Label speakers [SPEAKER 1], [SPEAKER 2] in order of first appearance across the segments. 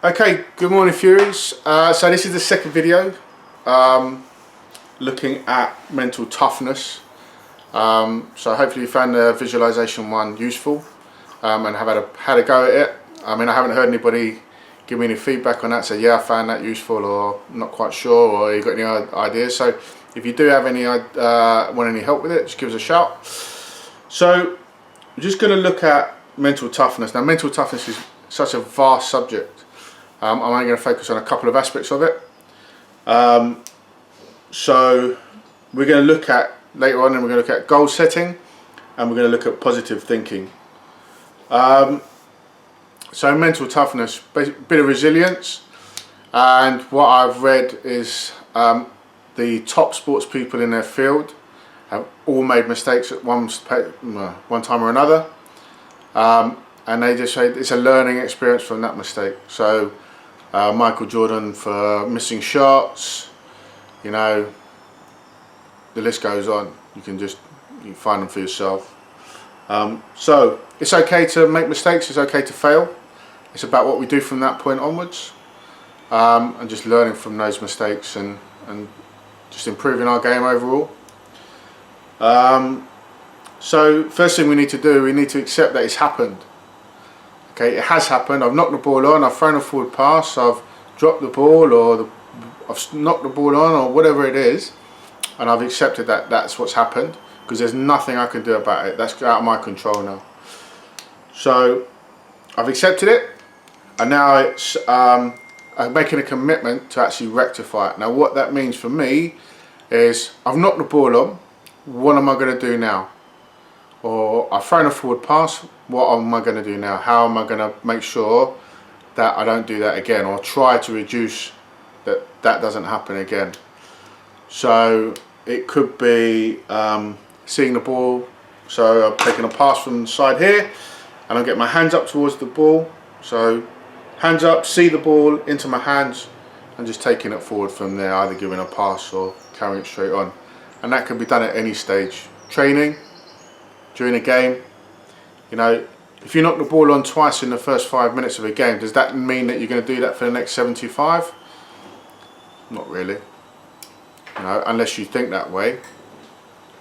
[SPEAKER 1] Okay, good morning Furies. So this is the second video looking at mental toughness. So hopefully you found the visualization one useful and have had a go at it. I mean, I haven't heard anybody give me any feedback on that, so yeah, I found that useful, or not quite sure, or you got any ideas. So if you do have any want any help with it, just give us a shout. So we're just going to look at mental toughness. Now, mental toughness is such a vast subject. I'm only going to focus on a couple of aspects of it. So we're going to look at later on, and we're going to look at goal setting, and we're going to look at positive thinking. So mental toughness, a bit of resilience, and what I've read is the top sports people in their field have all made mistakes at one time or another, and they just say it's a learning experience from that mistake. So Michael Jordan for missing shots, you know, the list goes on. You can find them for yourself. So it's okay to make mistakes, it's okay to fail. It's about what we do from that point onwards, and just learning from those mistakes and just improving our game overall. So first thing we need to do, we need to accept that it's happened. Okay, it has happened. I've knocked the ball on, I've thrown a forward pass, I've dropped the ball, or I've knocked the ball on, or whatever it is, and I've accepted that that's what's happened, because there's nothing I can do about it. That's out of my control now. So I've accepted it, and now it's I'm making a commitment to actually rectify it. Now what that means for me is I've knocked the ball on, what am I going to do now? Or I've thrown a forward pass, what am I going to do now? How am I going to make sure that I don't do that again, or try to reduce that doesn't happen again? So it could be seeing the ball, so I'm taking a pass from the side here, and I'll get my hands up towards the ball. So hands up, see the ball into my hands, and just taking it forward from there, either giving a pass or carrying it straight on. And that can be done at any stage. Training, during a game, you know, if you knock the ball on twice in the first 5 minutes of a game, does that mean that you're going to do that for the next 75? Not really, you know, unless you think that way.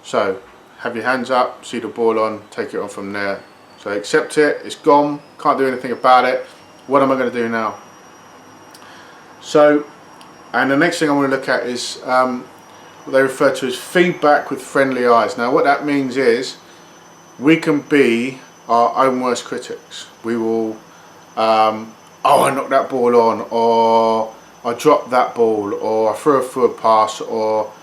[SPEAKER 1] So have your hands up, see the ball on, take it on from there. So accept it, it's gone, can't do anything about it. What am I going to do now? So, and the next thing I want to look at is what they refer to as feedback with friendly eyes. Now what that means is we can be our own worst critics. We will, oh, I knocked that ball on, or I dropped that ball, or I threw a forward pass, or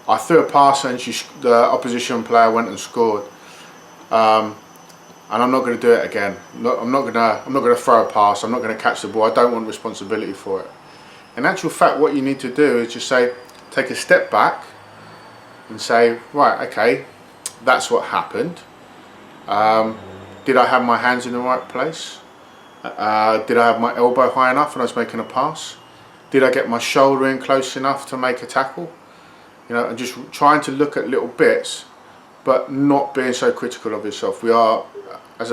[SPEAKER 1] I threw a pass and the opposition player went and scored. And I'm not going to do it again. I'm not going to throw a pass. I'm not going to catch the ball. I don't want responsibility for it. In actual fact, what you need to do is just say, take a step back and say, right, okay, that's what happened. Did I have my hands in the right place? Did I have my elbow high enough when I was making a pass? Did I get my shoulder in close enough to make a tackle? You know, and just trying to look at little bits, but not being so critical of yourself. We are, as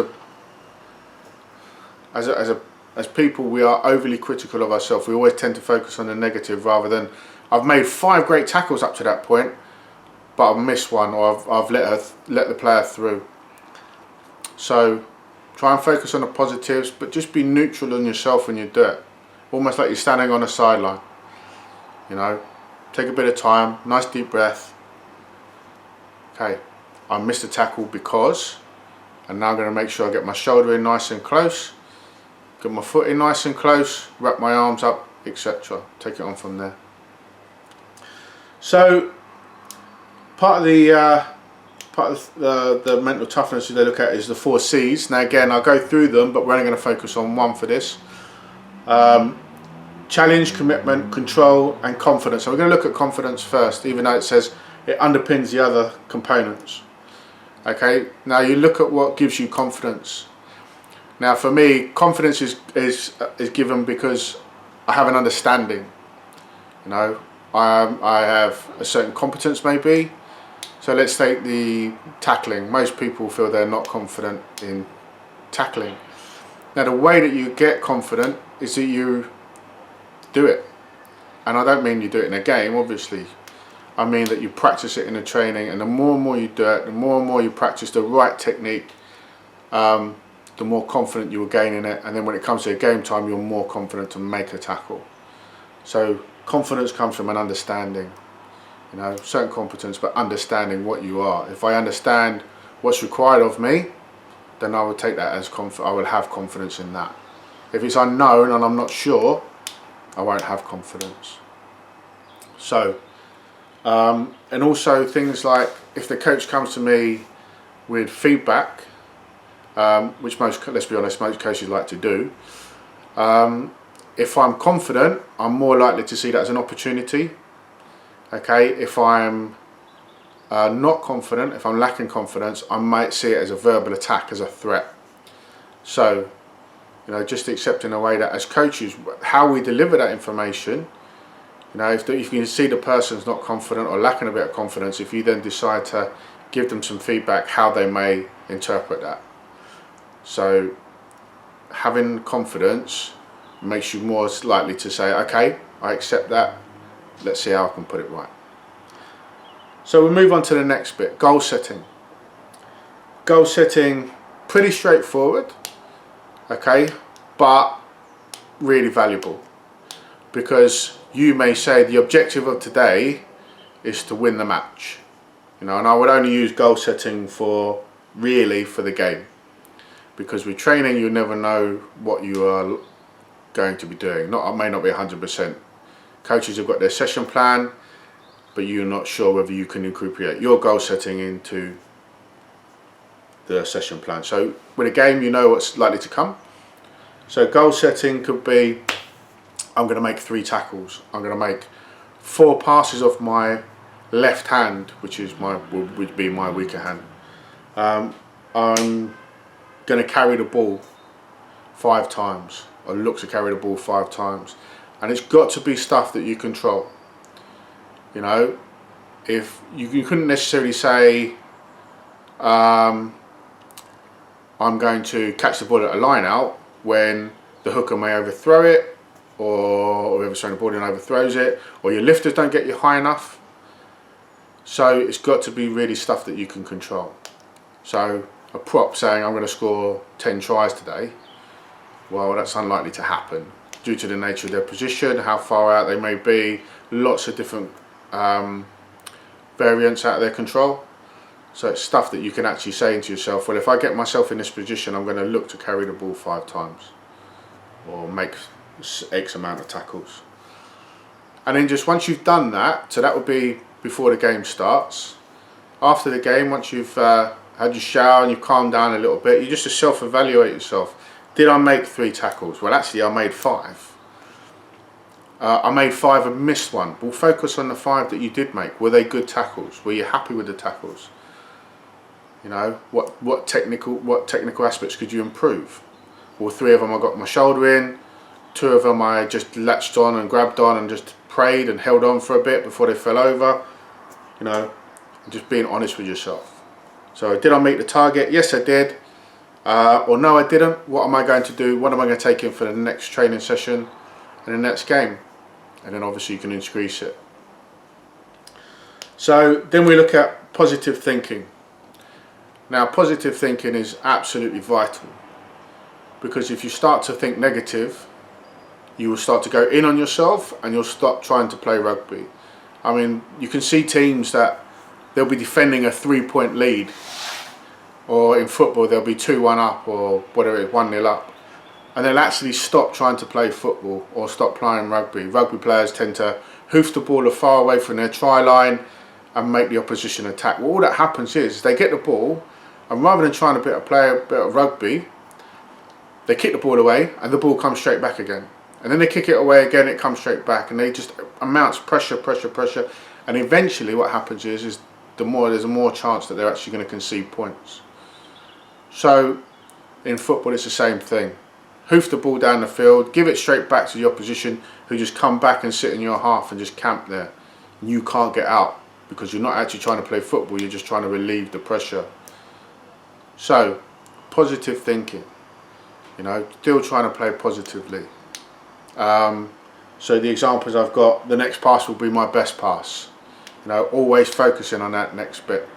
[SPEAKER 1] people, we are overly critical of ourselves. We always tend to focus on the negative rather than, I've made 5 great tackles up to that point, but I've missed one, or I've let the player through. So try and focus on the positives, but just be neutral on yourself when you do it. Almost like you're standing on a sideline. You know, take a bit of time, nice deep breath. Okay, I missed a tackle because, and now I'm going to make sure I get my shoulder in nice and close, get my foot in nice and close, wrap my arms up, etc. Take it on from there. So part of the mental toughness they look at is the 4 C's. Now again, I'll go through them, but we're only going to focus on one for this. Challenge, commitment, control, and confidence. So we're going to look at confidence first, even though it says it underpins the other components. Okay, now you look at what gives you confidence. Now for me, confidence is given because I have an understanding. You know, I have a certain competence maybe. So let's take the tackling. Most people feel they're not confident in tackling. Now the way that you get confident is that you do it. And I don't mean you do it in a game, obviously. I mean that you practice it in a training, and the more and more you do it, the more and more you practice the right technique, the more confident you will gain in it, and then when it comes to a game time, you're more confident to make a tackle. So confidence comes from an understanding, you know, certain competence, but understanding what you are. If I understand what's required of me, then I will take that as I will have confidence in that. If it's unknown and I'm not sure, I won't have confidence. So, and also things like if the coach comes to me with feedback, which let's be honest, most coaches like to do. If I'm confident, I'm more likely to see that as an opportunity. Okay, if I'm not confident, if I'm lacking confidence, I might see it as a verbal attack, as a threat. So, you know, just accepting the way that as coaches, how we deliver that information, you know, if you can see the person's not confident or lacking a bit of confidence, if you then decide to give them some feedback, how they may interpret that. So having confidence makes you more likely to say, okay, I accept that, let's see how I can put it right. So we'll move on to the next bit, goal setting. Goal setting, pretty straightforward, okay, but really valuable, because you may say the objective of today is to win the match, you know, and I would only use goal setting for the game. Because with training, you never know what you are going to be doing. I may not be 100%. Coaches have got their session plan, but you're not sure whether you can incorporate your goal setting into the session plan. So with a game, you know what's likely to come. So goal setting could be, I'm going to make 3 tackles. I'm going to make 4 passes off my left hand, which would be my weaker hand. I'm going to carry the ball 5 times, or look to carry the ball 5 times, and it's got to be stuff that you control. You know, if you couldn't necessarily say I'm going to catch the ball at a line out when the hooker may overthrow it, or whoever's throwing the ball in overthrows it, or your lifters don't get you high enough. So it's got to be really stuff that you can control. So a prop saying I'm going to score 10 tries today, well, that's unlikely to happen due to the nature of their position, how far out they may be, lots of different variants out of their control. So it's stuff that you can actually say to yourself, well, if I get myself in this position, I'm going to look to carry the ball 5 times or make X amount of tackles. And then just once you've done that, so that would be before the game starts. After the game, once you've had your shower and you've calmed down a little bit, you just self-evaluate yourself. Did I make 3 tackles? Well, actually, I made 5. I made 5 and missed 1. We'll focus on the 5 that you did make. Were they good tackles? Were you happy with the tackles? You know, what technical aspects could you improve? Well, 3 of them I got my shoulder in. 2 of them I just latched on and grabbed on and just prayed and held on for a bit before they fell over. You know, just being honest with yourself. So did I meet the target? Yes, I did. Or no, I didn't. What am I going to do? What am I going to take in for the next training session and the next game? And then obviously you can increase it. So then we look at positive thinking. Now, positive thinking is absolutely vital, because if you start to think negative, you will start to go in on yourself and you'll stop trying to play rugby. I mean, you can see teams that they'll be defending a 3-point lead, or in football they'll be 2-1 up or whatever it is, 1-0 up, and they'll actually stop trying to play football or stop playing rugby. Rugby players tend to hoof the ball far away from their try line and make the opposition attack. Well, all that happens is they get the ball, and rather than trying to play a bit of rugby, they kick the ball away and the ball comes straight back again. And then they kick it away again, it comes straight back, and they just amounts pressure, and eventually what happens is there's a more chance that they're actually going to concede points. So in football it's the same thing. Hoof the ball down the field, give it straight back to the opposition, who just come back and sit in your half and just camp there. And you can't get out because you're not actually trying to play football, you're just trying to relieve the pressure. So positive thinking. You know, still trying to play positively. So the examples I've got, the next pass will be my best pass. You know, always focusing on that next bit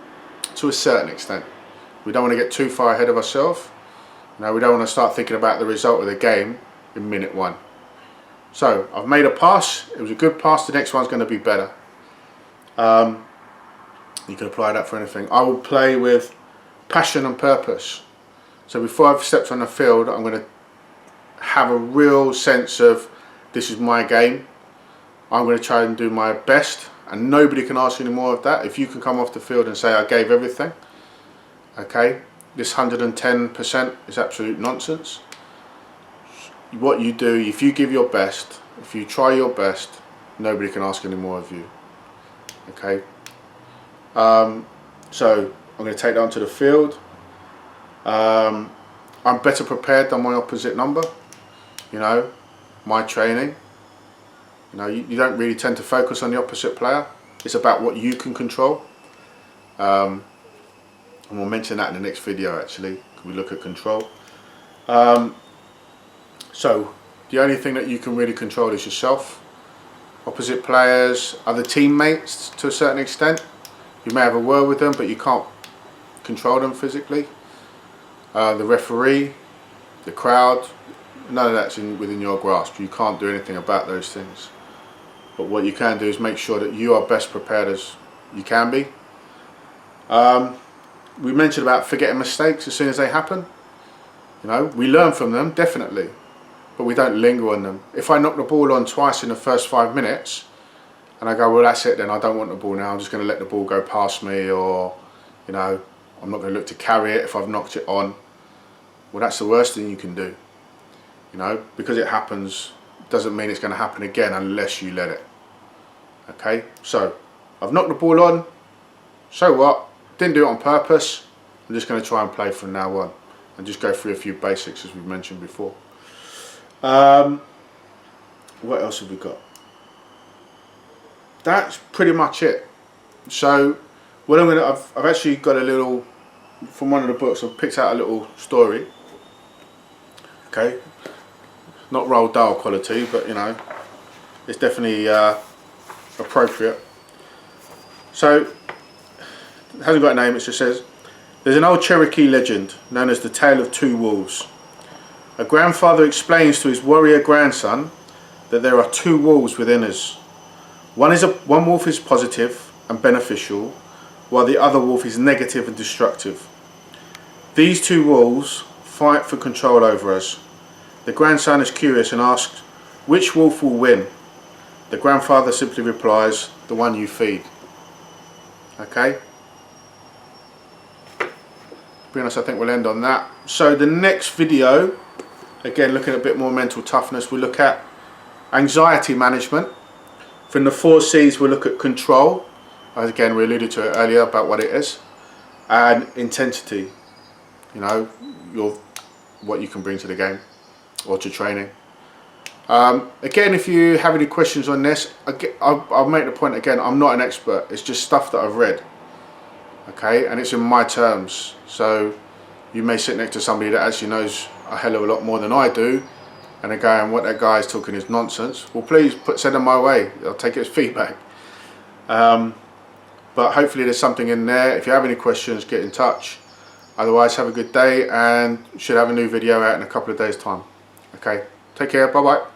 [SPEAKER 1] to a certain extent. We don't want to get too far ahead of ourselves. You know, we don't want to start thinking about the result of the game in minute 1. So I've made a pass, it was a good pass, the next one's going to be better. You can apply that for anything. I will play with passion and purpose. So before I've stepped on the field, I'm going to have a real sense of, this is my game. I'm going to try and do my best, and nobody can ask any more of that. If you can come off the field and say I gave everything, okay, this 110% is absolute nonsense. What you do, if you give your best, if you try your best, nobody can ask any more of you. Okay. So I'm going to take that onto the field. I'm better prepared than my opposite number. You know, my training. You know, you don't really tend to focus on the opposite player. It's about what you can control. And we'll mention that in the next video actually. We look at control. So the only thing that you can really control is yourself. Opposite players, other teammates to a certain extent. You may have a word with them, but you can't control them physically. The referee, the crowd, none of that's within your grasp. You can't do anything about those things. But what you can do is make sure that you are best prepared as you can be. We mentioned about forgetting mistakes as soon as they happen. You know, we learn from them, definitely, but we don't linger on them. If I knock the ball on twice in the first 5 minutes, and I go, well, that's it then, I don't want the ball now, I'm just going to let the ball go past me, or, you know, I'm not going to look to carry it if I've knocked it on. Well, that's the worst thing you can do. You know, because it happens, doesn't mean it's going to happen again unless you let it. Okay, so I've knocked the ball on, so what? Didn't do it on purpose. I'm just going to try and play from now on and just go through a few basics as we've mentioned before. What else have we got? That's pretty much it. So what I'm gonna, I've actually got a little, from one of the books, I've picked out a little story. Okay, not Roald Dahl quality, but you know, it's definitely appropriate. So it hasn't got a name, it just says, there's an old Cherokee legend known as the Tale of Two Wolves. A grandfather explains to his warrior grandson that there are two wolves within us. One wolf is positive and beneficial, while the other wolf is negative and destructive. These two wolves fight for control over us. The grandson is curious and asks, which wolf will win? The grandfather simply replies, the one you feed. Okay? To be honest, I think we'll end on that. So the next video, again looking at a bit more mental toughness, we'll look at anxiety management. From the 4 C's we'll look at control, as again we alluded to it earlier about what it is, and intensity, you know, what you can bring to the game or to training. Again, if you have any questions on this, I'll make the point again, I'm not an expert, it's just stuff that I've read, okay, and it's in my terms. So you may sit next to somebody that actually knows a hell of a lot more than I do, and they're going, what that guy is talking is nonsense. Well, please send them my way, I'll take it as feedback. But hopefully there's something in there. If you have any questions, get in touch. Otherwise, have a good day, and should have a new video out in a couple of days time. Okay, take care, bye bye.